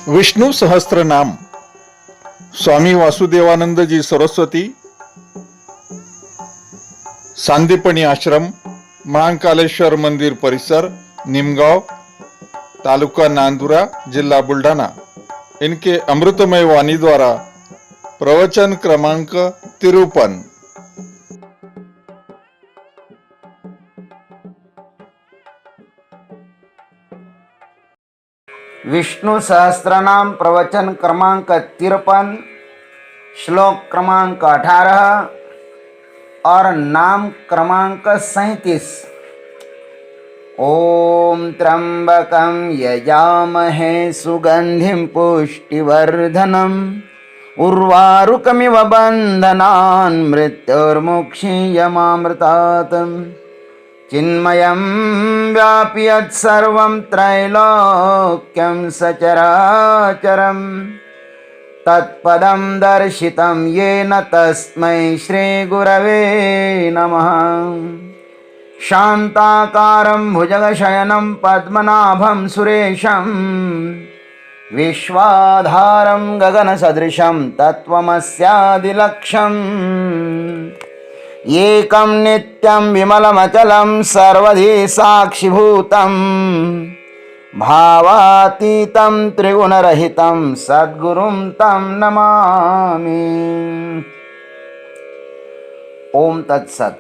विष्णु सहस्त्र नाम स्वामी वासुदेवानंद जी सरस्वती सांदीपनी आश्रम महाकालेश्वर मंदिर परिसर निमगांव तालुका नांदुरा जिला बुल्ढाना इनके अमृतमय वाणी द्वारा प्रवचन क्रमांक 53। विष्णु सहस्त्रनाम प्रवचन क्रमांक 53, श्लोक क्रमांक 18 और नाम क्रमांक 37। ओम त्र्यंबकं यजामहे सुगंधिं पुष्टिवर्धनम् उर्वारुकमिव बन्धनान् मृत्युर्मुक्षीयमामृतात् चिन्मयं व्यापि यत्सर्वं त्रैलोक्यं सचराचरं तत्पदं दर्शितं येन तस्मै श्रीगुरवे नमः। शान्ताकारं भुजगशयनं पद्मनाभं सुरेशं विश्वाधारं गगनसदृशं तत्त्वमस्यादिलक्ष्यम् एकं नित्यं विमलमचलं सर्वधी साक्षिभूतं भावातीतं त्रिगुणरहितं सद्गुरुं तं नमामि। ओम तत्सत्।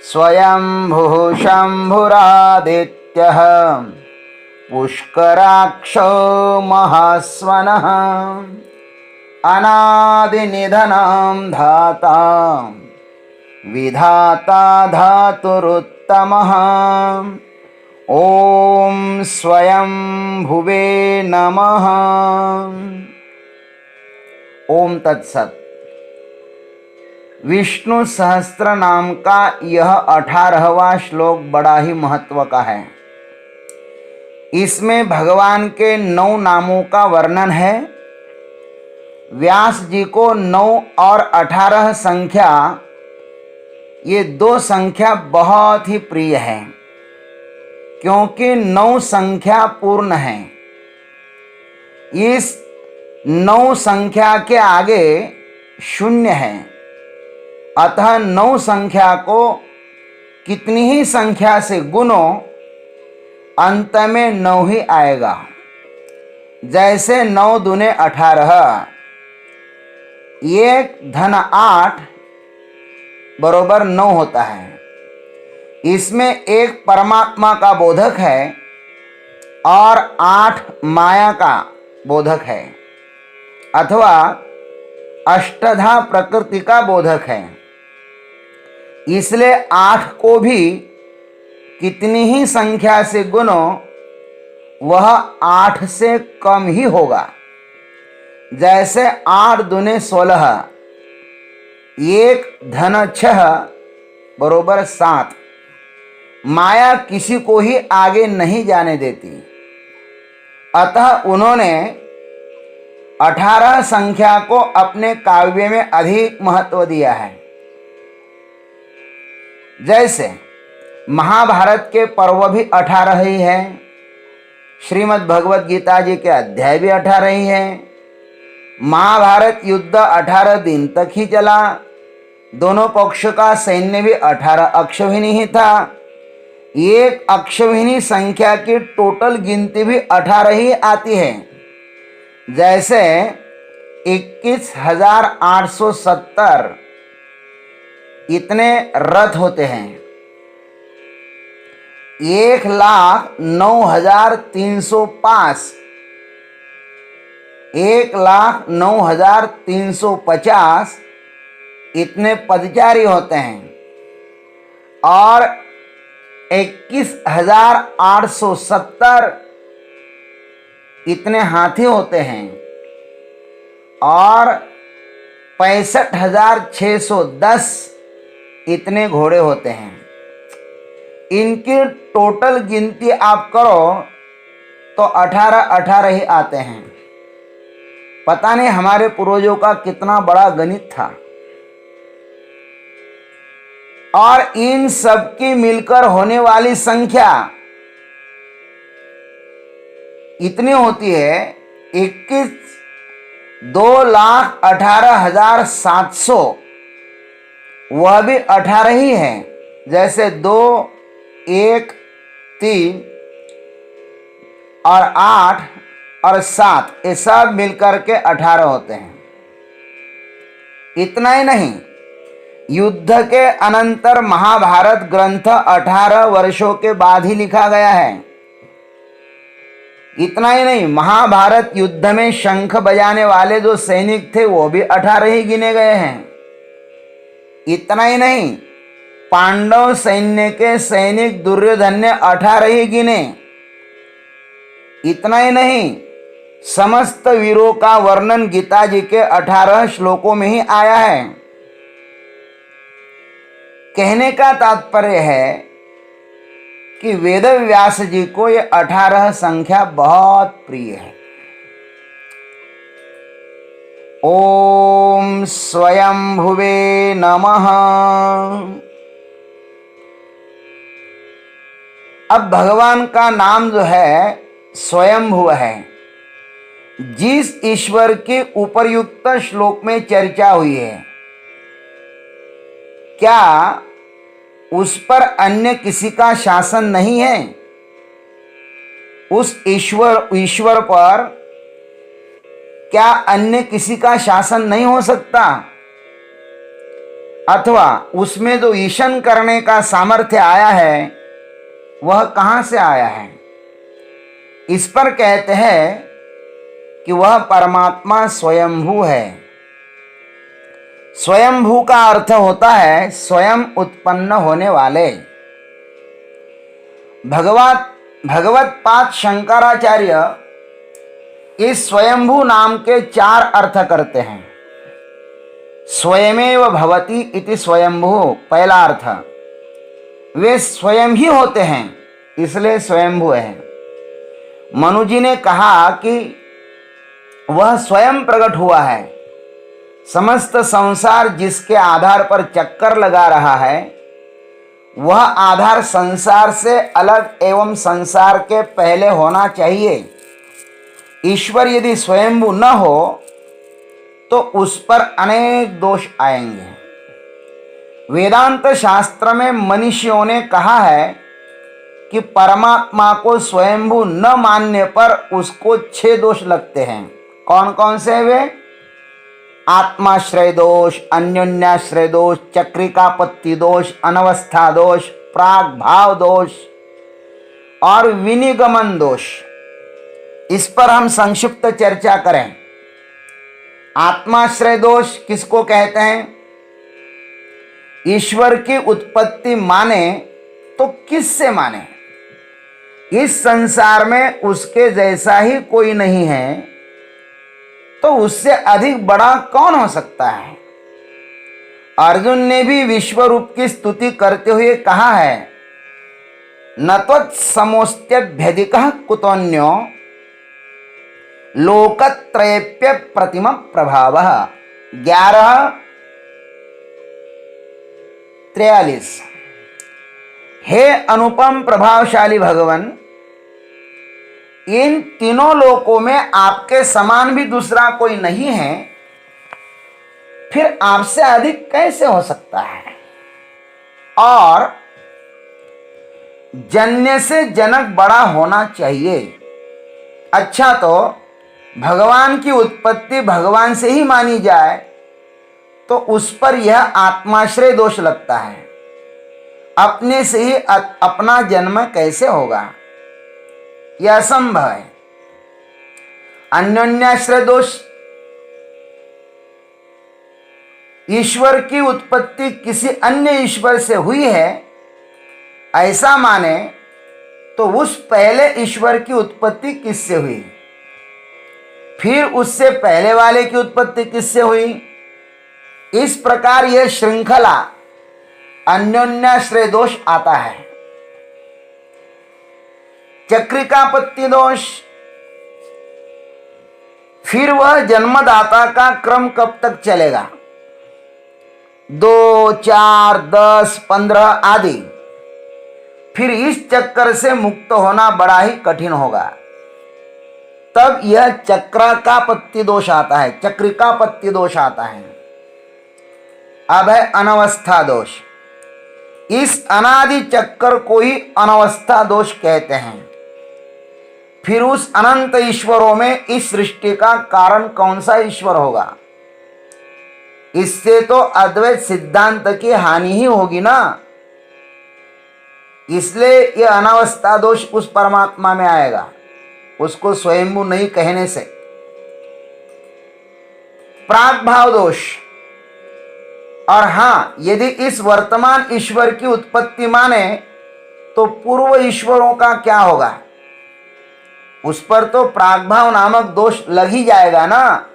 स्वयंभुः शम्भुरादित्यः पुष्कराक्षो महास्वनः अनादिनिधनं धाता विधाता धातुरुत्तमः। ओम स्वयंभुवे नमः। ओम तत्सत्। विष्णु सहस्त्र नाम का यह 18वां श्लोक बड़ा ही महत्व का है। इसमें भगवान के 9 नामों का वर्णन है। व्यास जी को 9 और 18 संख्या, ये 2 संख्या बहुत ही प्रिय है, क्योंकि 9 संख्या पूर्ण है। इस 9 संख्या के आगे शून्य है, अतः 9 संख्या को कितनी ही संख्या से गुनो अंत में 9 ही आएगा। जैसे 9 दूने 18, 1 धन 8 बरोबर 9 होता है। इसमें एक परमात्मा का बोधक है और 8 माया का बोधक है, अथवा अष्टधा प्रकृति का बोधक है। इसलिए 8 को भी कितनी ही संख्या से गुनो वह 8 से कम ही होगा। जैसे 8 दूने 16, 1 धन 6 बरोबर 7। माया किसी को ही आगे नहीं जाने देती, अतः उन्होंने 18 संख्या को अपने काव्य में अधिक महत्व दिया है। जैसे महाभारत के पर्व भी 18 ही है, श्रीमद् भगवद गीता जी के अध्याय भी 18 ही है। महाभारत युद्ध 18 दिन तक ही चला। दोनों पक्ष का सैन्य भी 18 अक्षौहिणी ही था। एक अक्षौहिणी संख्या की टोटल गिनती भी 18 ही आती है। जैसे 21,870 इतने रथ होते हैं। 1,09,305, 1,09,350 इतने पदचारी होते हैं, और 21,870 इतने हाथी होते हैं, और 65,610 इतने घोड़े होते हैं। इनकी टोटल गिनती आप करो तो 18 ही आते हैं। पता नहीं हमारे पूर्वजों का कितना बड़ा गणित था। और इन सब की मिलकर होने वाली संख्या इतनी होती है 2,18,700, वह भी 18 ही है। जैसे 2, 1, 3 और 8 और 7 ये सब मिलकर के 18 होते हैं। इतना ही नहीं, युद्ध के अनंतर महाभारत ग्रंथ 18 वर्षों के बाद ही लिखा गया है। इतना ही नहीं, महाभारत युद्ध में शंख बजाने वाले जो सैनिक थे वो भी 18 ही गिने गए हैं। इतना ही नहीं, पांडव सैन्य के सैनिक दुर्योधन ने 18 ही गिने। इतना ही नहीं, समस्त वीरों का वर्णन गीता जी के 18 श्लोकों में ही आया है। कहने का तात्पर्य है कि वेद व्यास जी को ये 18 संख्या बहुत प्रिय है। ओम स्वयंभुवे नमः। अब भगवान का नाम जो है स्वयंभुव है। जिस ईश्वर के उपर्युक्त श्लोक में चर्चा हुई है, क्या उस पर अन्य किसी का शासन नहीं है? उस ईश्वर पर क्या अन्य किसी का शासन नहीं हो सकता? अथवा उसमें जो ईशन करने का सामर्थ्य आया है वह कहां से आया है? इस पर कहते हैं कि वह परमात्मा स्वयंभू है। स्वयंभू का अर्थ होता है स्वयं उत्पन्न होने वाले। भगवत्पाद शंकराचार्य इस स्वयंभू नाम के 4 अर्थ करते हैं। स्वयमेव भवति इति स्वयंभू पहला अर्थ, वे स्वयं ही होते हैं इसलिए स्वयंभू है। मनु जी ने कहा कि वह स्वयं प्रकट हुआ है। समस्त संसार जिसके आधार पर चक्कर लगा रहा है, वह आधार संसार से अलग एवं संसार के पहले होना चाहिए। ईश्वर यदि स्वयंभू न हो तो उस पर अनेक दोष आएंगे। वेदांत शास्त्र में मनीषियों ने कहा है कि परमात्मा को स्वयंभू न मानने पर उसको 6 दोष लगते हैं। कौन कौन से वे? आत्माश्रय दोष, अन्योन्याश्रय दोष, चक्रिकापत्ति दोष, अनवस्था दोष, प्राग भाव दोष और विनिगमन दोष। इस पर हम संक्षिप्त चर्चा करें। आत्माश्रय दोष किसको कहते हैं? ईश्वर की उत्पत्ति माने तो किससे माने? इस संसार में उसके जैसा ही कोई नहीं है, तो उससे अधिक बड़ा कौन हो सकता है? अर्जुन ने भी विश्व रूप की स्तुति करते हुए कहा है, न त्वत्समोस्त्यभ्यधिकः कुतोऽन्यो लोकत्रयेप्य प्रतिम प्रभावः। 11:43। हे अनुपम प्रभावशाली भगवान, इन तीनों लोकों में आपके समान भी दूसरा कोई नहीं है, फिर आपसे अधिक कैसे हो सकता है? और जन्य से जनक बड़ा होना चाहिए। अच्छा, तो भगवान की उत्पत्ति भगवान से ही मानी जाए तो उस पर यह आत्माश्रय दोष लगता है। अपने से ही अपना जन्म कैसे होगा? यह असंभव है। अन्योन्याश्रय दोष, ईश्वर की उत्पत्ति किसी अन्य ईश्वर से हुई है ऐसा माने तो उस पहले ईश्वर की उत्पत्ति किससे हुई? फिर उससे पहले वाले की उत्पत्ति किससे हुई? इस प्रकार यह श्रृंखला अन्योन्याश्रय दोष आता है। चक्रिकापत्ति दोष, फिर वह जन्मदाता का क्रम कब तक चलेगा? 2, 4, 10, 15 आदि। फिर इस चक्कर से मुक्त होना बड़ा ही कठिन होगा। तब यह चक्राकापत्ति दोष आता है, चक्रिकापत्ति दोष आता है। अब है अनवस्था दोष। इस अनादि चक्कर को ही अनवस्था दोष कहते हैं। फिर उस अनंत ईश्वरों में इस सृष्टि का कारण कौन सा ईश्वर होगा? इससे तो अद्वैत सिद्धांत की हानि ही होगी ना। इसलिए यह अनावस्था दोष उस परमात्मा में आएगा, उसको स्वयंभू नहीं कहने से। प्राग्भाव दोष। और हाँ, यदि इस वर्तमान ईश्वर की उत्पत्ति माने तो पूर्व ईश्वरों का क्या होगा? उस पर तो प्राग्भाव नामक दोष लग ही जाएगा ना।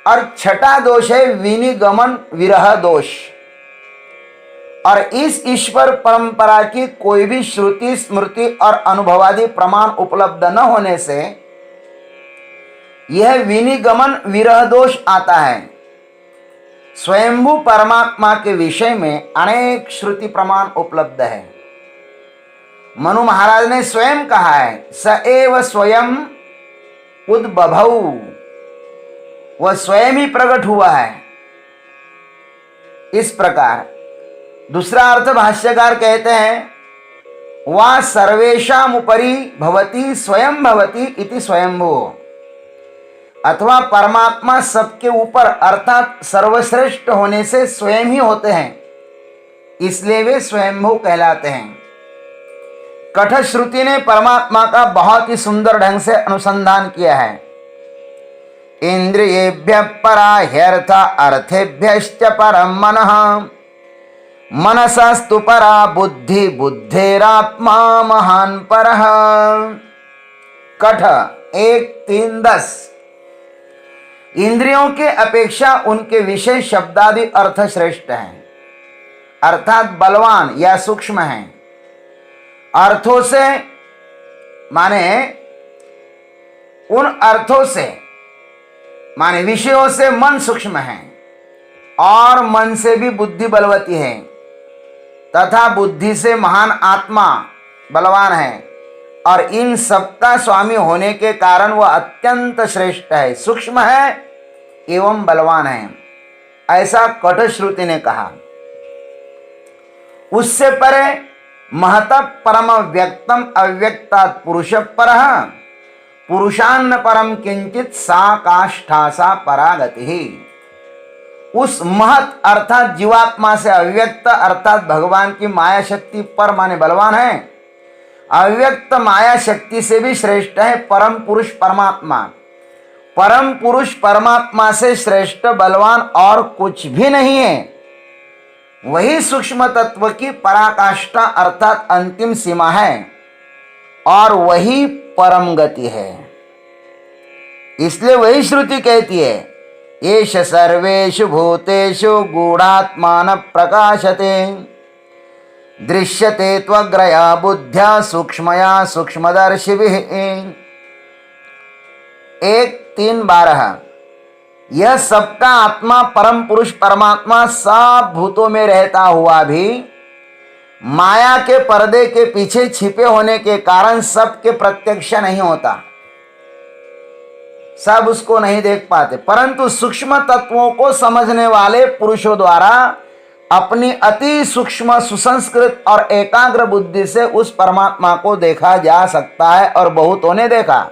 और छठा दोष है विनिगमन विरह दोष। और इस ईश्वर परंपरा की कोई भी श्रुति स्मृति और अनुभवादि प्रमाण उपलब्ध न होने से यह विनिगमन विरह दोष आता है। स्वयंभू परमात्मा के विषय में अनेक श्रुति प्रमाण उपलब्ध है। मनु महाराज ने स्वयं कहा है, स एव स्वयं उद्बभौ, वह स्वयं ही प्रकट हुआ है। इस प्रकार दूसरा अर्थ भाष्यकार कहते हैं, वा सर्वेषाम उपरि भवति स्वयं भवति इति स्वयंभू। अथवा परमात्मा सबके ऊपर अर्थात सर्वश्रेष्ठ होने से स्वयं ही होते हैं, इसलिए वे स्वयंभू कहलाते हैं। कठश्रुति ने परमात्मा का बहुत ही सुंदर ढंग से अनुसंधान किया है। इंद्रियेभ्यः परा ह्यर्थ अर्थेभ्यश्च परं मनः, मनसस्तु परा बुद्धि बुद्धेरात्मा महान परः। कठ 1, 3, 10। इंद्रियों के अपेक्षा उनके विषय शब्दादि अर्थ श्रेष्ठ हैं, अर्थात बलवान या सूक्ष्म हैं। अर्थों से माने उन अर्थों से माने विषयों से मन सूक्ष्म है और मन से भी बुद्धि बलवती है, तथा बुद्धि से महान आत्मा बलवान है। और इन सबका स्वामी होने के कारण वह अत्यंत श्रेष्ठ है, सूक्ष्म है एवं बलवान है, ऐसा कठश्रुति ने कहा। उससे परे महतः परम व्यक्तम अव्यक्तात् पुरुष परः, पुरुषान्न परम किंचित सा काष्ठा सा परागति। उस महत अर्थात जीवात्मा से अव्यक्त अर्थात भगवान की माया शक्ति पर माने बलवान है। अव्यक्त माया शक्ति से भी श्रेष्ठ है परम पुरुष परमात्मा। परम पुरुष परमात्मा से श्रेष्ठ बलवान और कुछ भी नहीं है। वही सूक्ष्म तत्व की पराकाष्ठा अर्थात अंतिम सीमा है और वही परम गति है। इसलिए वही श्रुति कहती है, एष सर्वेषु भूतेषु गूढ़ात्मान प्रकाशते, दृश्यते त्वग्रया बुद्ध्या सूक्ष्मया सूक्ष्मदर्शिभिः। 1, 3, 12। यह सबका आत्मा परम पुरुष परमात्मा सब भूतों में रहता हुआ भी माया के पर्दे के पीछे छिपे होने के कारण सबके प्रत्यक्ष नहीं होता, सब उसको नहीं देख पाते, परंतु सूक्ष्म तत्वों को समझने वाले पुरुषों द्वारा अपनी अति सूक्ष्म सुसंस्कृत और एकाग्र बुद्धि से उस परमात्मा को देखा जा सकता है और बहुतों ने देखा।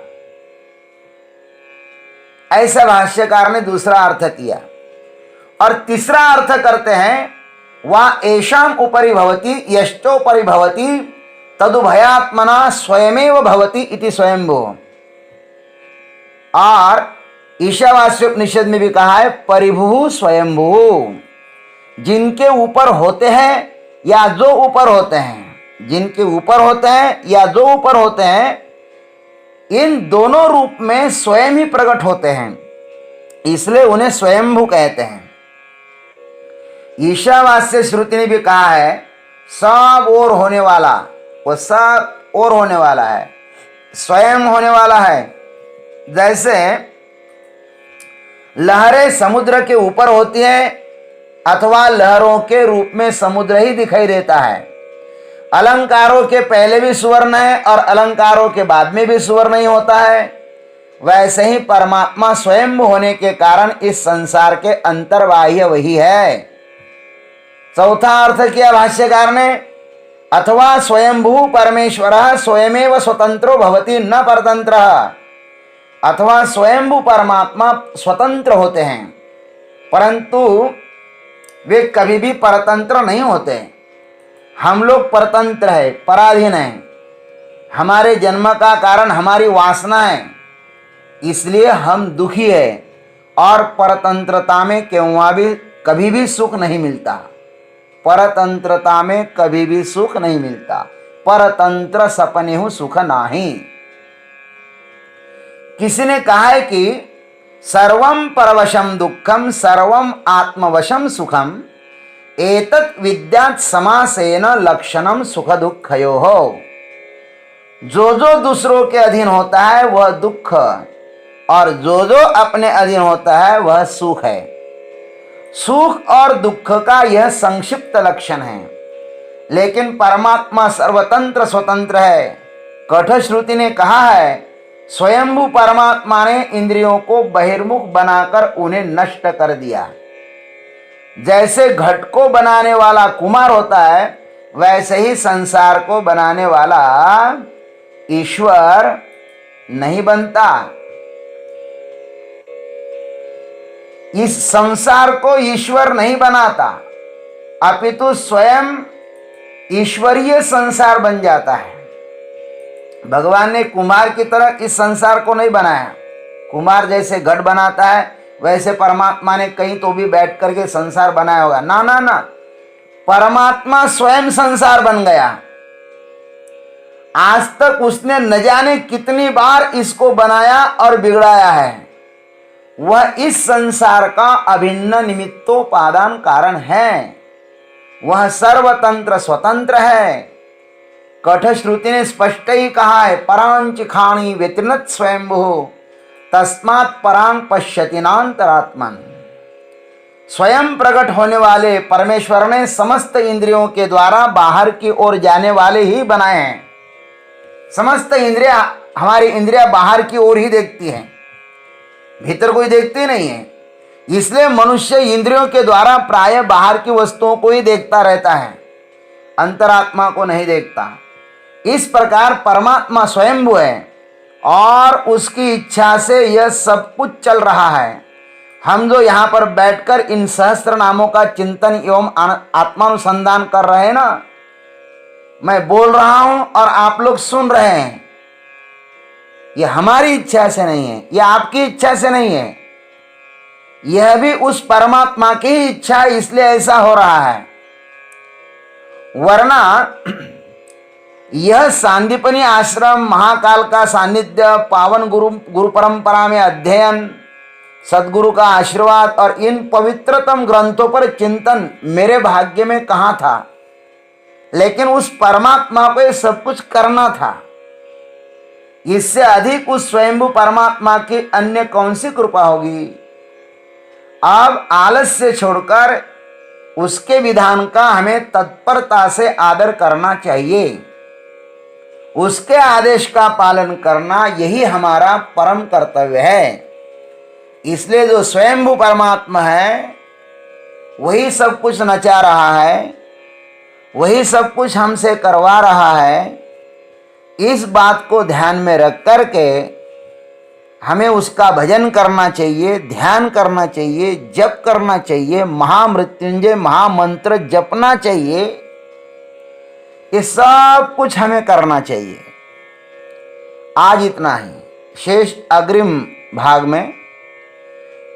ऐसा भाष्यकार ने दूसरा अर्थ किया। और तीसरा अर्थ करते हैं, वह एषाम उपरि भवति यश्चोपरि भवति तदुभयात्मना स्वयमेव भवति इति स्वयंभू। और ईशावास्योपनिषद में भी कहा है परिभु स्वयंभू। जिनके ऊपर होते हैं या जो ऊपर होते हैं, जिनके ऊपर होते हैं या जो ऊपर होते हैं, इन दोनों रूप में स्वयं ही प्रकट होते हैं, इसलिए उन्हें स्वयंभू कहते हैं। ईशावास्य श्रुति ने भी कहा है सब ओर होने वाला, वो सब ओर होने वाला है, स्वयं होने वाला है। जैसे लहरें समुद्र के ऊपर होती हैं अथवा लहरों के रूप में समुद्र ही दिखाई देता है। अलंकारों के पहले भी सुवर्ण है और अलंकारों के बाद में भी सुवर्ण ही होता है। वैसे ही परमात्मा स्वयं होने के कारण इस संसार के अंतर्बाह्य वही है। चौथा अर्थ किया भाष्यकार ने, अथवा स्वयंभू परमेश्वर स्वयमेव स्वतंत्रो भवति न परतंत्र, अथवा स्वयंभू परमात्मा स्वतंत्र होते हैं परंतु वे कभी भी परतंत्र नहीं होते। हम लोग परतंत्र है, पराधीन है। हमारे जन्म का कारण हमारी वासना है, इसलिए हम दुखी है और परतंत्रता में कभी भी सुख नहीं मिलता। परतंत्रता में कभी भी सुख नहीं मिलता। परतंत्र सपने हूं सुख नाही। किसी ने कहा है कि सर्वम परवशम दुखम सर्वम आत्मवशम सुखम एतत् विद्यात् समासेन लक्षणम सुख दुःखयोः। जो जो दूसरों के अधीन होता है वह दुख, और जो जो अपने अधीन होता है वह सुख है। सुख और दुख का यह संक्षिप्त लक्षण है। लेकिन परमात्मा सर्वतंत्र स्वतंत्र है। कठश्रुति ने कहा है, स्वयंभू परमात्मा ने इंद्रियों को बहिर्मुख बनाकर उन्हें नष्ट कर दिया। जैसे घट को बनाने वाला कुम्हार होता है, वैसे ही संसार को बनाने वाला ईश्वर नहीं बनता। इस संसार को ईश्वर नहीं बनाता, अपितु स्वयं ईश्वरीय संसार बन जाता है। भगवान ने कुम्हार की तरह इस संसार को नहीं बनाया। कुम्हार जैसे घट बनाता है, वैसे परमात्मा ने कहीं तो भी बैठ करके संसार बनाया होगा? ना ना ना, परमात्मा स्वयं संसार बन गया। आज तक उसने न जाने कितनी बार इसको बनाया और बिगड़ाया है। वह इस संसार का अभिन्न निमित्तोपादान कारण है। वह सर्वतंत्र स्वतंत्र है। कठश्रुति ने स्पष्ट ही कहा है, परांच खाणी व्यतिनत स्वयंभू तस्मात् परांग पश्यति नान्तरात्मन। स्वयं प्रकट होने वाले परमेश्वर ने समस्त इंद्रियों के द्वारा बाहर की ओर जाने वाले ही बनाए हैं। समस्त इंद्रियां, हमारी इंद्रियां बाहर की ओर ही देखती हैं, भीतर कोई देखती नहीं है। इसलिए मनुष्य इंद्रियों के द्वारा प्राय बाहर की वस्तुओं को ही देखता रहता है, अंतरात्मा को नहीं देखता। इस प्रकार परमात्मा स्वयंभू है और उसकी इच्छा से यह सब कुछ चल रहा है। हम जो यहाँ पर बैठकर इन सहस्त्र नामों का चिंतन एवं आत्मानुसंधान कर रहे हैं ना, मैं बोल रहा हूं और आप लोग सुन रहे हैं, यह हमारी इच्छा से नहीं है, यह आपकी इच्छा से नहीं है, यह भी उस परमात्मा की इच्छा, इसलिए ऐसा हो रहा है। वरना यह सांदीपनी आश्रम, महाकाल का सानिध्य, पावन गुरु परंपरा में अध्ययन, सदगुरु का आशीर्वाद और इन पवित्रतम ग्रंथों पर चिंतन मेरे भाग्य में कहाँ था? लेकिन उस परमात्मा को ये सब कुछ करना था। इससे अधिक उस स्वयंभू परमात्मा की अन्य कौन सी कृपा होगी? अब आलस्य छोड़कर उसके विधान का हमें तत्परता से आदर करना चाहिए। उसके आदेश का पालन करना यही हमारा परम कर्तव्य है। इसलिए जो स्वयंभू परमात्मा है वही सब कुछ नचा रहा है, वही सब कुछ हमसे करवा रहा है। इस बात को ध्यान में रख करके हमें उसका भजन करना चाहिए, ध्यान करना चाहिए, जप करना चाहिए, महामृत्युंजय महामंत्र जपना चाहिए। ये सब कुछ हमें करना चाहिए। आज इतना ही। शेष अग्रिम भाग में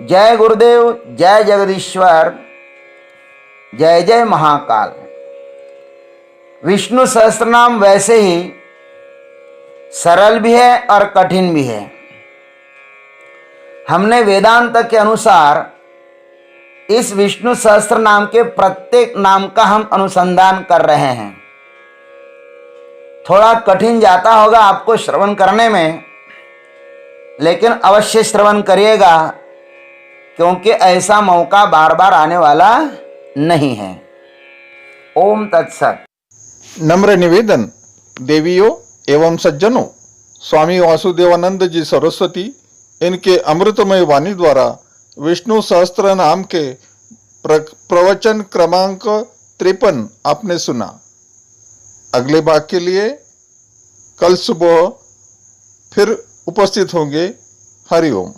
जय गुरुदेव, जय जगदीश्वर, जय जय महाकाल। विष्णु सहस्त्रनाम वैसे ही सरल भी है और कठिन भी है। हमने वेदांत के अनुसार इस विष्णु सहस्त्र नाम के प्रत्येक नाम का हम अनुसंधान कर रहे हैं। थोड़ा कठिन जाता होगा आपको श्रवण करने में, लेकिन अवश्य श्रवण करिएगा, क्योंकि ऐसा मौका बार बार आने वाला नहीं है। ओम तत्सत। नम्र निवेदन, देवियों एवं सज्जनों, स्वामी वासुदेवानंद जी सरस्वती इनके अमृतमय वाणी द्वारा विष्णु सहस्त्र नाम के प्रवचन क्रमांक 53 आपने सुना। अगले भाग के लिए कल सुबह फिर उपस्थित होंगे। हरिओम।